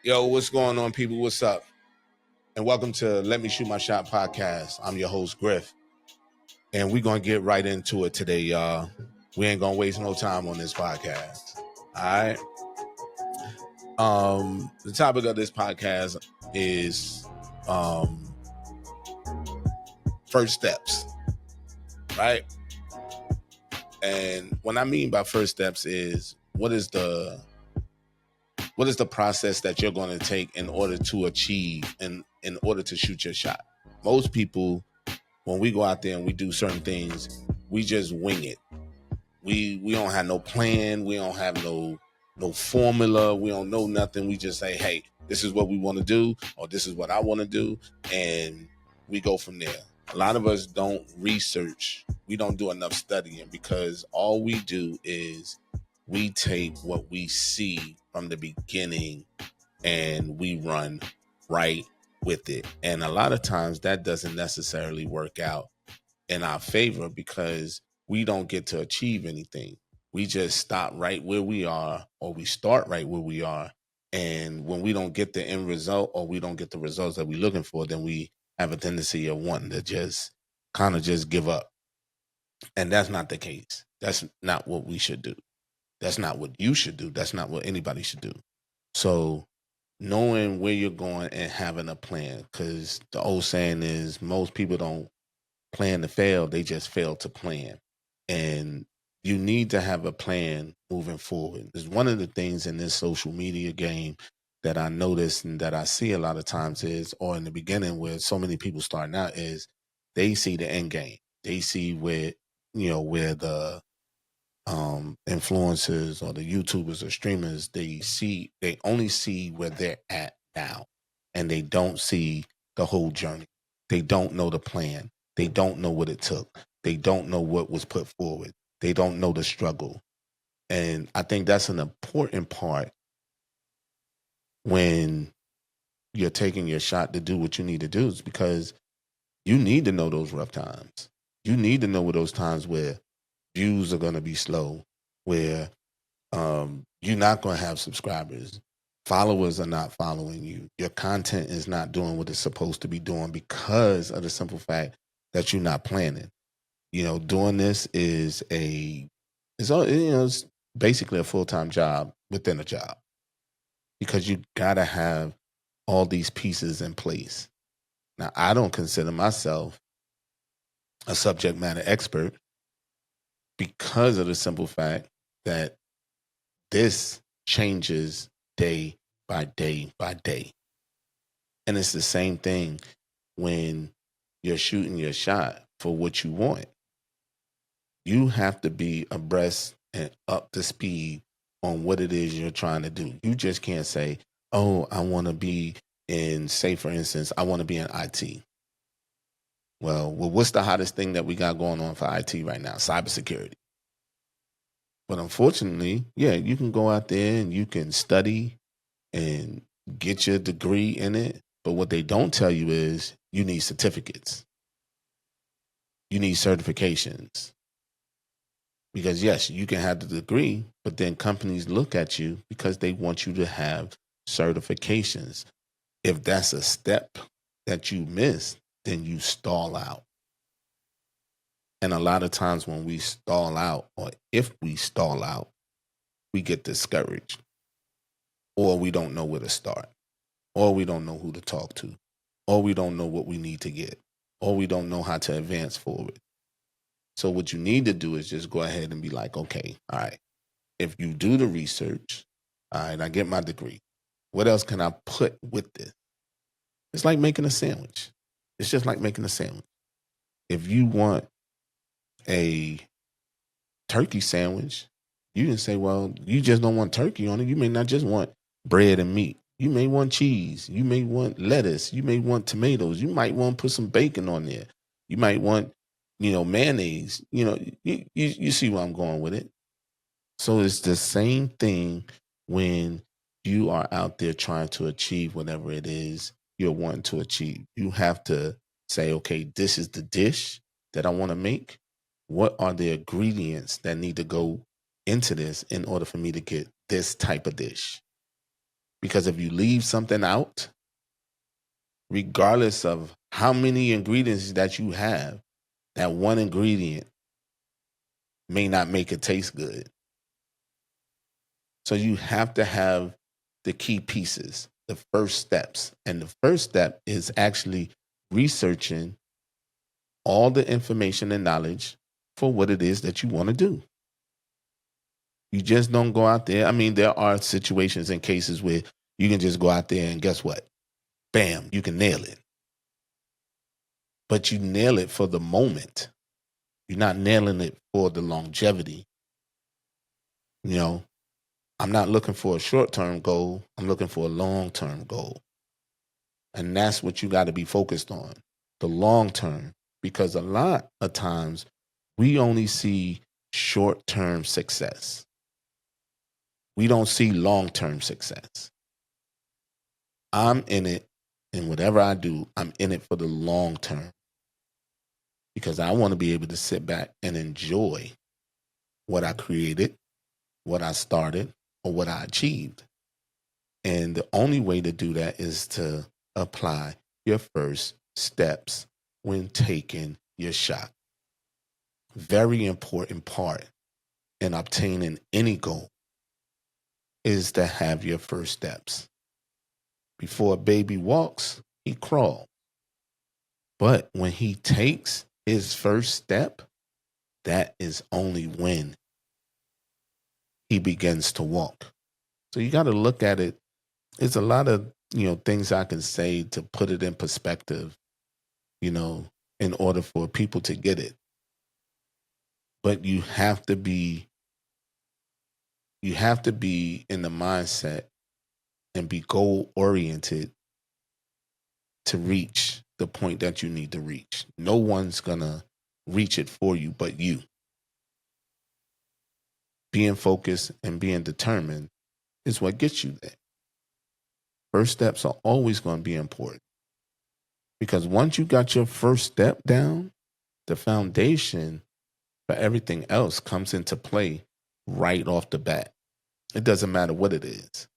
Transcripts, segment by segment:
Yo, what's going on, people? What's up? And welcome to Let Me Shoot My Shot podcast. I'm your host, Griff. And we're going to get right into it today, y'all. We ain't going to waste no time on this podcast. All right. The topic of this podcast is first steps, right? And what I mean by first steps is what is the process that you're going to take in order to achieve and in order to shoot your shot? Most people, when we go out there and we do certain things, we just wing it. We don't have no plan. We don't have no formula. We don't know nothing. We just say, hey, this is what we want to do, or this is what I want to do, and we go from there. A lot of us don't research. We don't do enough studying because all we do is we take what we see from the beginning and we run right with it. And a lot of times that doesn't necessarily work out in our favor because we don't get to achieve anything. We just stop right where we are, or we start right where we are. And when we don't get the end result, or we don't get the results that we're looking for, then we have a tendency of wanting to just kind of just give up. And that's not the case. That's not what we should do. That's not what you should do. That's not what anybody should do. So knowing where you're going and having a plan, because the old saying is most people don't plan to fail, they just fail to plan. And you need to have a plan moving forward. It's one of the things in this social media game that I notice and that I see a lot of times is, or in the beginning where so many people starting out, is they see the end game. They see where the influencers or the YouTubers or streamers, they only see where they're at now, and they don't see the whole journey. They don't know the plan. They don't know what it took. They don't know what was put forward. They don't know the struggle. And I think that's an important part when you're taking your shot to do what you need to do, is because you need to know those rough times. You need to know what those times where views are going to be slow, where you're not going to have subscribers. Followers are not following you. Your content is not doing what it's supposed to be doing because of the simple fact that you're not planning. Doing this it's basically a full-time job within a job, because you got to have all these pieces in place. Now, I don't consider myself a subject matter expert because of the simple fact that this changes day by day by day. And it's the same thing when you're shooting your shot for what you want. You have to be abreast and up to speed on what it is you're trying to do. You just can't say, oh, I want to be in, say, for instance, I want to be in IT. Well, what's the hottest thing that we got going on for IT right now? Cybersecurity. But unfortunately, yeah, you can go out there and you can study and get your degree in it. But what they don't tell you is you need certificates. You need certifications. Because yes, you can have the degree, but then companies look at you because they want you to have certifications. If that's a step that you miss, then you stall out. And a lot of times when we stall out, or if we stall out, we get discouraged, or we don't know where to start, or we don't know who to talk to, or we don't know what we need to get, or we don't know how to advance forward. So what you need to do is just go ahead and be like, okay, all right, if you do the research, all right, I get my degree. What else can I put with this? It's like making a sandwich. It's just like making a sandwich. If you want a turkey sandwich, you can say, well, you just don't want turkey on it. You may not just want bread and meat. You may want cheese. You may want lettuce. You may want tomatoes. You might want to put some bacon on there. You might want, mayonnaise. You see where I'm going with it. So it's the same thing when you are out there trying to achieve whatever it is you're wanting to achieve. You have to say, okay, this is the dish that I want to make. What are the ingredients that need to go into this in order for me to get this type of dish? Because if you leave something out, regardless of how many ingredients that you have, that one ingredient may not make it taste good. So you have to have the key pieces, the first steps. And the first step is actually researching all the information and knowledge for what it is that you want to do. You just don't go out there. I mean, there are situations and cases where you can just go out there and guess what? Bam, you can nail it. But you nail it for the moment. You're not nailing it for the longevity. You know, I'm not looking for a short-term goal. I'm looking for a long-term goal. And that's what you got to be focused on, the long term. Because a lot of times we only see short-term success. We don't see long-term success. I'm in it, and whatever I do, I'm in it for the long term. Because I want to be able to sit back and enjoy what I created, what I started, or what I achieved. And the only way to do that is to apply your first steps when taking your shot. Very important part in obtaining any goal is to have your first steps. Before a baby walks, he crawls. But when he takes his first step, that is only when he begins to walk. So you got to look at it. It's a lot of, things I can say to put it in perspective, in order for people to get it. But you have to be in the mindset and be goal oriented to reach the point that you need to reach. No one's gonna reach it for you but you. Being focused and being determined is what gets you there. First steps are always going to be important because once you got your first step down, the foundation for everything else comes into play right off the bat. It doesn't matter what it is.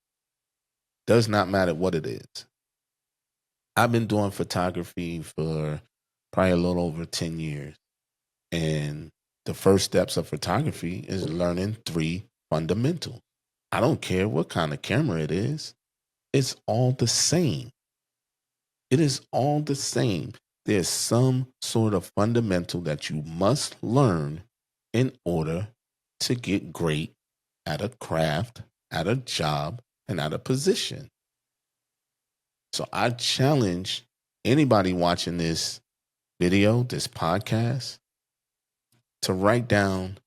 Does not matter what it is. I've been doing photography for probably a little over 10 years. And the first steps of photography is learning 3 fundamentals. I don't care what kind of camera it is. It's all the same. It is all the same. There's some sort of fundamental that you must learn in order to get great at a craft, at a job, and at a position. So I challenge anybody watching this video, this podcast, to write down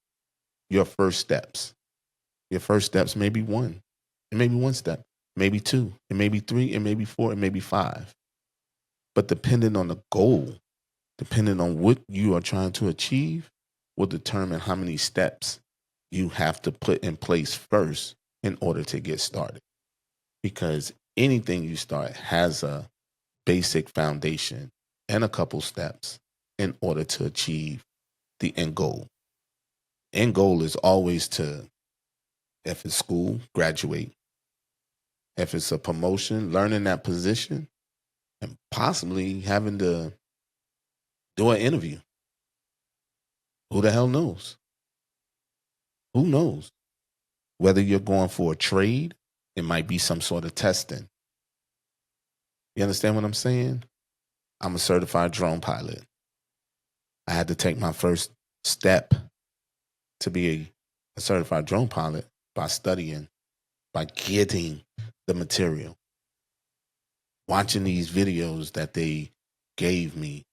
your first steps. Your first steps may be 1. It may be 1 step, maybe 2, it may be 3, it may be 4, it may be 5. But depending on the goal, depending on what you are trying to achieve, will determine how many steps you have to put in place first in order to get started. Because anything you start has a basic foundation and a couple steps in order to achieve the end goal. End goal is always to, if it's school, graduate. If it's a promotion, learning that position, and possibly having to do an interview. Who the hell knows? Who knows? Whether you're going for a trade, it might be some sort of testing. You understand what I'm saying? I'm a certified drone pilot. I had to take my first step to be a certified drone pilot by studying, by getting the material, watching these videos that they gave me,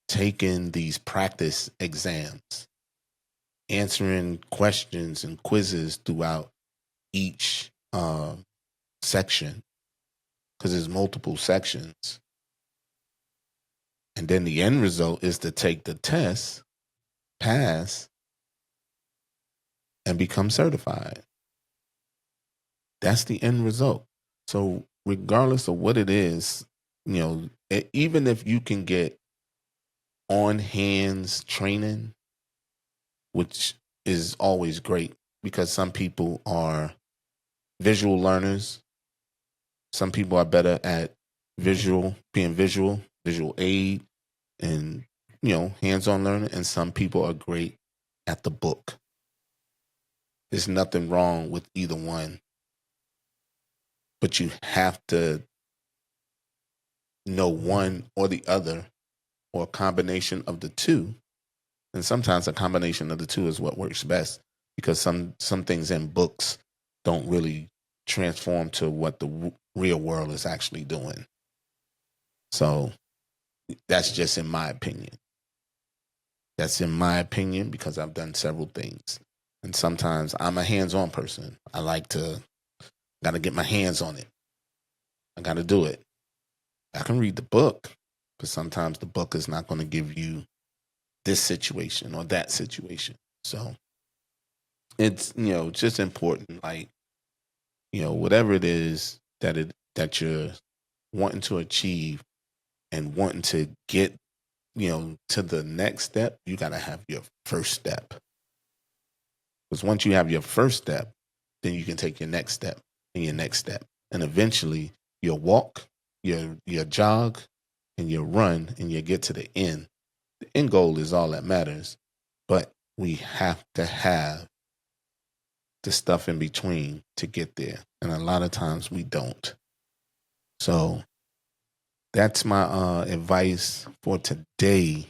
taking these practice exams, answering questions and quizzes throughout each section, because there's multiple sections. And then the end result is to take the test, pass, and become certified. That's the end result. So regardless of what it is, even if you can get on hands training, which is always great because some people are visual learners Some people are better at being visual aid, and hands-on learning, and some people are great at the book. There's nothing wrong with either one, but you have to know one or the other, or a combination of the two. And sometimes a combination of the two is what works best, because some things in books don't really transform to what the real world is actually doing. So that's just in my opinion. That's in my opinion, because I've done several things. And sometimes I'm a hands-on person. I like to, got to get my hands on it. I got to do it. I can read the book, but sometimes the book is not going to give you this situation or that situation. So it's, just important. Like, whatever it is that you're wanting to achieve and wanting to get, to the next step, you got to have your first step. Because once you have your first step, then you can take your next step and your next step. And eventually you'll walk, your jog, and your run, and you'll get to the end. The end goal is all that matters. But we have to have the stuff in between to get there. And a lot of times we don't. So that's my advice for today.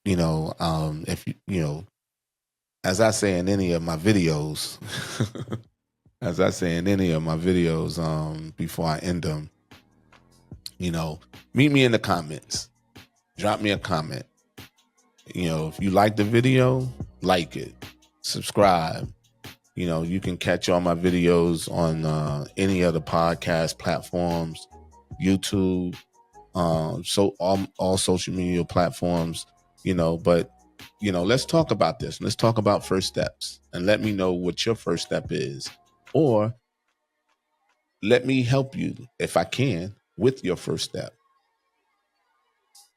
If as I say in any of my videos, before I end them, meet me in the comments. Drop me a comment. If you like the video, like it, subscribe. You can catch all my videos on any other podcast platforms, YouTube, so all social media platforms, but let's talk about this. Let's talk about first steps, and let me know what your first step is, or let me help you if I can with your first step.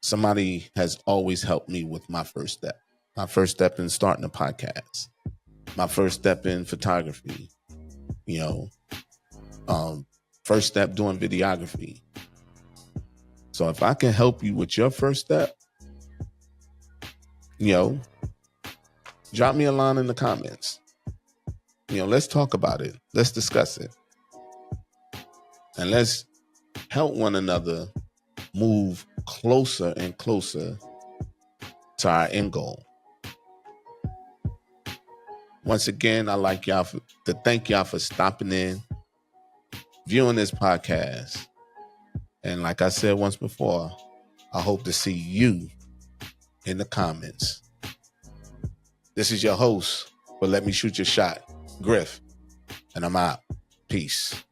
Somebody has always helped me with my first step. My first step in starting a podcast, my first step in photography, first step doing videography. So if I can help you with your first step, drop me a line in the comments. Let's talk about it. Let's discuss it. And let's help one another move closer and closer to our end goal. Once again, I'd like to thank y'all for stopping in, viewing this podcast. And like I said once before, I hope to see you in the comments. This is your host, but let me shoot your shot, Griff, and I'm out. Peace.